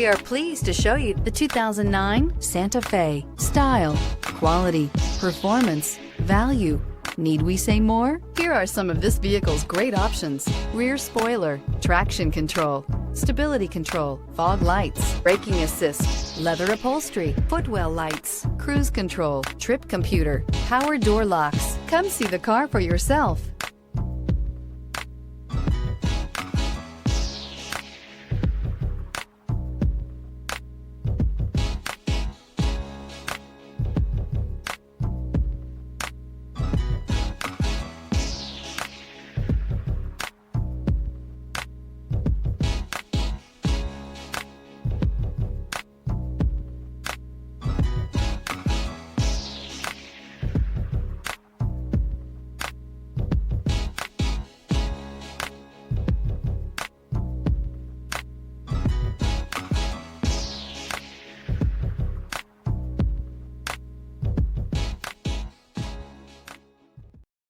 We are pleased to show you the 2009 Santa Fe. Style, quality, performance, value. Need we say more? Here are some of this vehicle's great options: rear spoiler, traction control, stability control, fog lights, braking assist, leather upholstery, footwell lights, cruise control, trip computer, power door locks. Come see the car for yourself.